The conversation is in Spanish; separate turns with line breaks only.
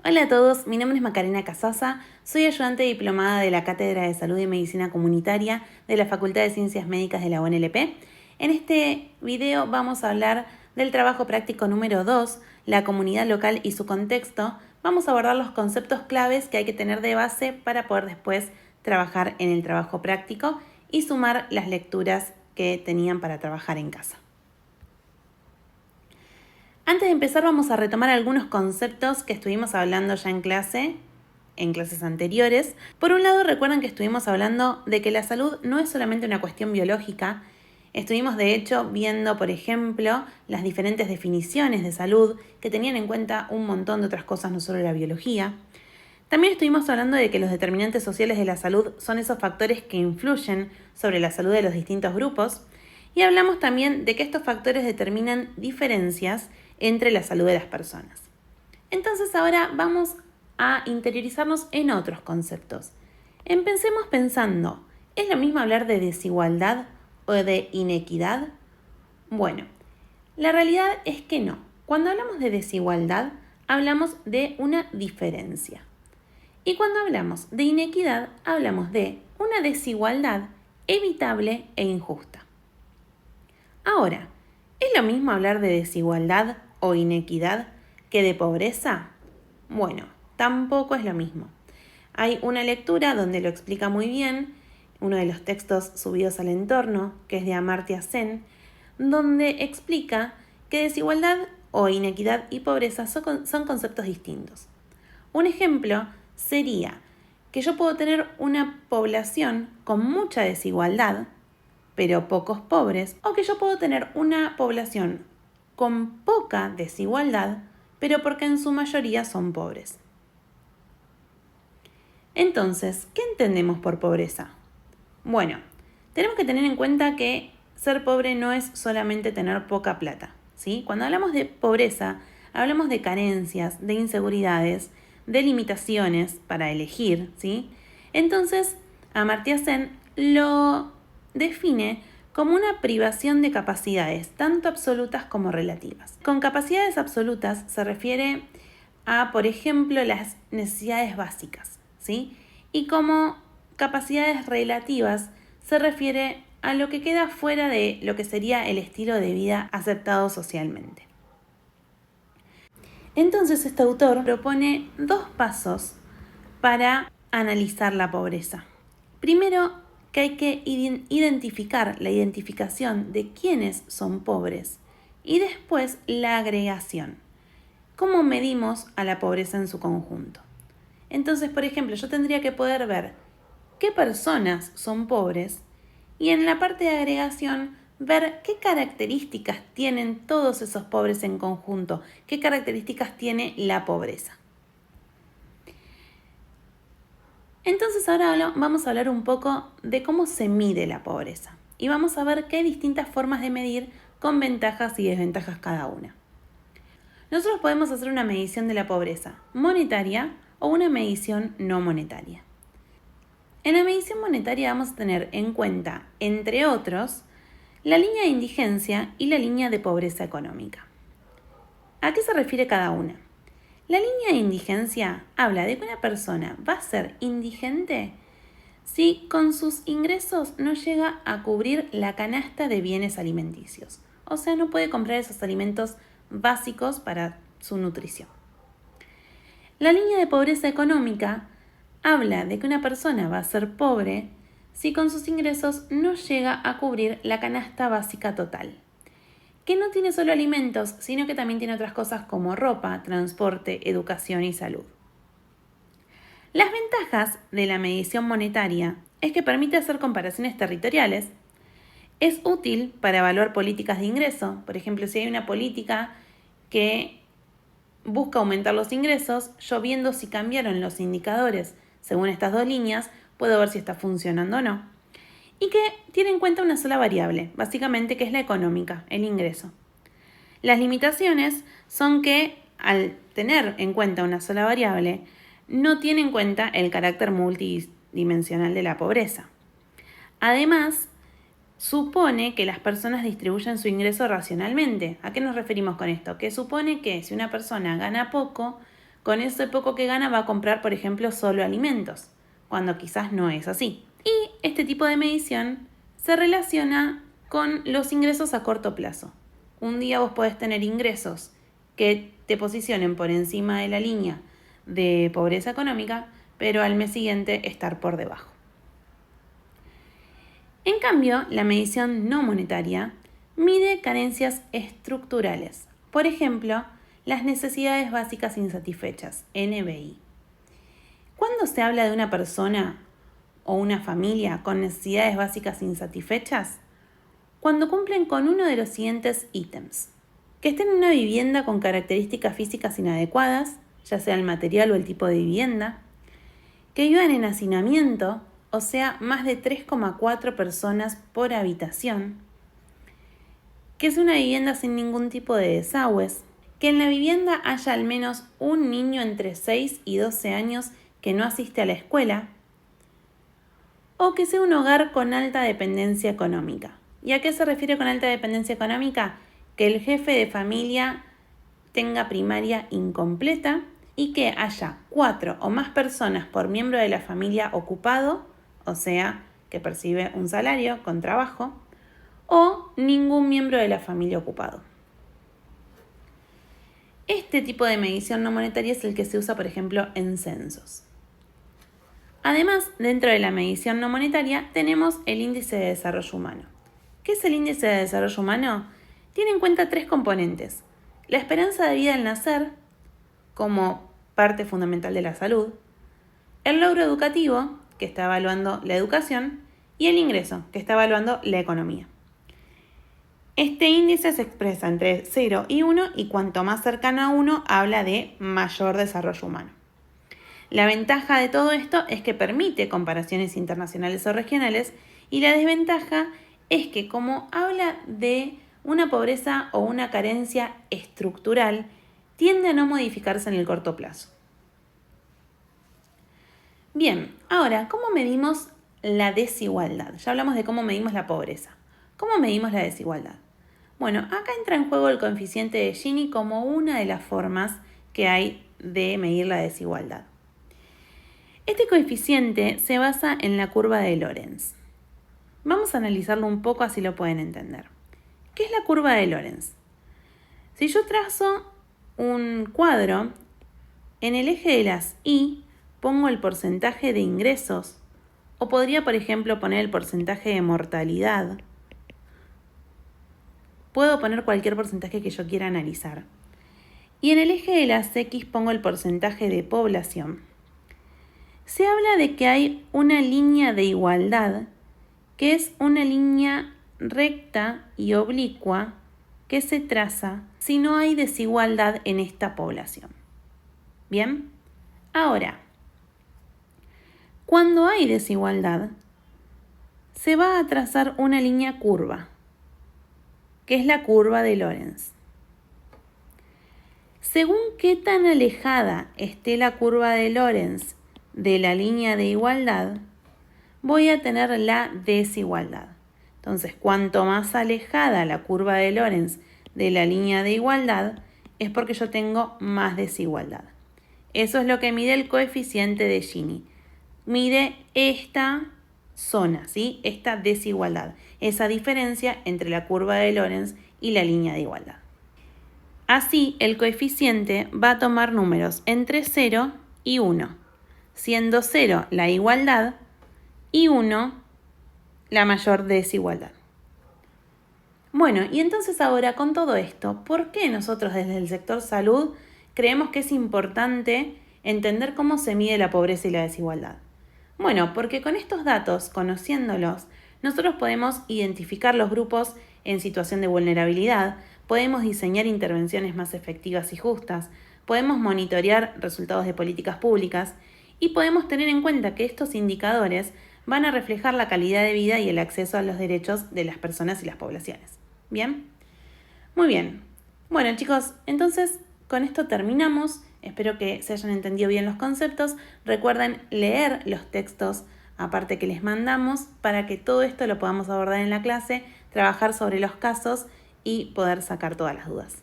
Hola a todos, mi nombre es Macarena Casasa, soy ayudante diplomada de la Cátedra de Salud y Medicina Comunitaria de la Facultad de Ciencias Médicas de la UNLP. En este video vamos a hablar del trabajo práctico número 2, la comunidad local y su contexto. Vamos a abordar los conceptos claves que hay que tener de base para poder después trabajar en el trabajo práctico y sumar las lecturas que tenían para trabajar en casa. Antes de empezar vamos a retomar algunos conceptos que estuvimos hablando ya en clases anteriores. Por un lado, recuerden que estuvimos hablando de que la salud no es solamente una cuestión biológica. Estuvimos de hecho viendo, por ejemplo, las diferentes definiciones de salud que tenían en cuenta un montón de otras cosas, no solo la biología. También estuvimos hablando de que los determinantes sociales de la salud son esos factores que influyen sobre la salud de los distintos grupos. Y hablamos también de que estos factores determinan diferencias entre la salud de las personas. Entonces ahora vamos a interiorizarnos en otros conceptos. Empecemos pensando, ¿es lo mismo hablar de desigualdad o de inequidad? Bueno, la realidad es que no. Cuando hablamos de desigualdad, hablamos de una diferencia. Y cuando hablamos de inequidad, hablamos de una desigualdad evitable e injusta. Ahora, ¿es lo mismo hablar de desigualdad o inequidad que de pobreza? Bueno, tampoco es lo mismo. Hay una lectura donde lo explica muy bien, uno de los textos subidos al entorno, que es de Amartya Sen, donde explica que desigualdad o inequidad y pobreza son conceptos distintos. Un ejemplo sería que yo puedo tener una población con mucha desigualdad, pero pocos pobres, o que yo puedo tener una población con poca desigualdad, pero porque en su mayoría son pobres. Entonces, ¿qué entendemos por pobreza? Bueno, tenemos que tener en cuenta que ser pobre no es solamente tener poca plata, ¿sí? Cuando hablamos de pobreza, hablamos de carencias, de inseguridades, de limitaciones para elegir, ¿sí? Entonces, Amartya Sen lo define como una privación de capacidades, tanto absolutas como relativas. Con capacidades absolutas se refiere a, por ejemplo, las necesidades básicas, ¿sí? Y como capacidades relativas se refiere a lo que queda fuera de lo que sería el estilo de vida aceptado socialmente. Entonces, este autor propone 2 pasos para analizar la pobreza. Primero, que hay que identificar la identificación de quiénes son pobres y después la agregación. ¿Cómo medimos a la pobreza en su conjunto? Entonces, por ejemplo, yo tendría que poder ver qué personas son pobres y en la parte de agregación ver qué características tienen todos esos pobres en conjunto, qué características tiene la pobreza. Entonces ahora vamos a hablar un poco de cómo se mide la pobreza y vamos a ver que hay distintas formas de medir con ventajas y desventajas cada una. Nosotros podemos hacer una medición de la pobreza monetaria o una medición no monetaria. En la medición monetaria vamos a tener en cuenta, entre otros, la línea de indigencia y la línea de pobreza económica. ¿A qué se refiere cada una? La línea de indigencia habla de que una persona va a ser indigente si con sus ingresos no llega a cubrir la canasta de bienes alimenticios. O sea, no puede comprar esos alimentos básicos para su nutrición. La línea de pobreza económica habla de que una persona va a ser pobre si con sus ingresos no llega a cubrir la canasta básica total, que no tiene solo alimentos, sino que también tiene otras cosas como ropa, transporte, educación y salud. Las ventajas de la medición monetaria es que permite hacer comparaciones territoriales, es útil para evaluar políticas de ingreso, por ejemplo, si hay una política que busca aumentar los ingresos, yo viendo si cambiaron los indicadores según estas 2 líneas, puedo ver si está funcionando o no. Y que tiene en cuenta una sola variable, básicamente que es la económica, el ingreso. Las limitaciones son que al tener en cuenta una sola variable, no tiene en cuenta el carácter multidimensional de la pobreza. Además, supone que las personas distribuyen su ingreso racionalmente. ¿A qué nos referimos con esto? Que supone que si una persona gana poco, con ese poco que gana va a comprar, por ejemplo, solo alimentos, cuando quizás no es así. Y este tipo de medición se relaciona con los ingresos a corto plazo. Un día vos podés tener ingresos que te posicionen por encima de la línea de pobreza económica, pero al mes siguiente estar por debajo. En cambio, la medición no monetaria mide carencias estructurales. Por ejemplo, las necesidades básicas insatisfechas, NBI. ¿Cuándo se habla de una persona o una familia con necesidades básicas insatisfechas? Cuando cumplen con uno de los siguientes ítems. Que estén en una vivienda con características físicas inadecuadas, ya sea el material o el tipo de vivienda. Que vivan en hacinamiento, o sea, más de 3,4 personas por habitación. Que es una vivienda sin ningún tipo de desagües. Que en la vivienda haya al menos un niño entre 6 y 12 años que no asiste a la escuela. O que sea un hogar con alta dependencia económica. ¿Y a qué se refiere con alta dependencia económica? Que el jefe de familia tenga primaria incompleta y que haya 4 o más personas por miembro de la familia ocupado, o sea, que percibe un salario con trabajo, o ningún miembro de la familia ocupado. Este tipo de medición no monetaria es el que se usa, por ejemplo, en censos. Además, dentro de la medición no monetaria tenemos el índice de desarrollo humano. ¿Qué es el índice de desarrollo humano? Tiene en cuenta 3 componentes. La esperanza de vida al nacer, como parte fundamental de la salud, el logro educativo, que está evaluando la educación, y el ingreso, que está evaluando la economía. Este índice se expresa entre 0 y 1 y cuanto más cercano a 1 habla de mayor desarrollo humano. La ventaja de todo esto es que permite comparaciones internacionales o regionales y la desventaja es que como habla de una pobreza o una carencia estructural, tiende a no modificarse en el corto plazo. Bien, ahora, ¿cómo medimos la desigualdad? Ya hablamos de cómo medimos la pobreza. ¿Cómo medimos la desigualdad? Bueno, acá entra en juego el coeficiente de Gini como una de las formas que hay de medir la desigualdad. Este coeficiente se basa en la curva de Lorenz. Vamos a analizarlo un poco así lo pueden entender. ¿Qué es la curva de Lorenz? Si yo trazo un cuadro, en el eje de las Y pongo el porcentaje de ingresos, o podría, por ejemplo, poner el porcentaje de mortalidad. Puedo poner cualquier porcentaje que yo quiera analizar. Y en el eje de las X pongo el porcentaje de población. Se habla de que hay una línea de igualdad, que es una línea recta y oblicua que se traza si no hay desigualdad en esta población. ¿Bien? Ahora, cuando hay desigualdad, se va a trazar una línea curva, que es la curva de Lorenz. Según qué tan alejada esté la curva de Lorenz de la línea de igualdad, voy a tener la desigualdad. Entonces, cuanto más alejada la curva de Lorenz de la línea de igualdad, es porque yo tengo más desigualdad. Eso es lo que mide el coeficiente de Gini. Mide esta zona, ¿sí? Esta desigualdad, esa diferencia entre la curva de Lorenz y la línea de igualdad. Así, el coeficiente va a tomar números entre 0 y 1, siendo 0 la igualdad y 1 la mayor desigualdad. Bueno, y entonces ahora con todo esto, ¿por qué nosotros desde el sector salud creemos que es importante entender cómo se mide la pobreza y la desigualdad? Bueno, porque con estos datos, conociéndolos, nosotros podemos identificar los grupos en situación de vulnerabilidad, podemos diseñar intervenciones más efectivas y justas, podemos monitorear resultados de políticas públicas y podemos tener en cuenta que estos indicadores van a reflejar la calidad de vida y el acceso a los derechos de las personas y las poblaciones. ¿Bien? Muy bien. Bueno, chicos, entonces con esto terminamos. Espero que se hayan entendido bien los conceptos. Recuerden leer los textos aparte que les mandamos para que todo esto lo podamos abordar en la clase, trabajar sobre los casos y poder sacar todas las dudas.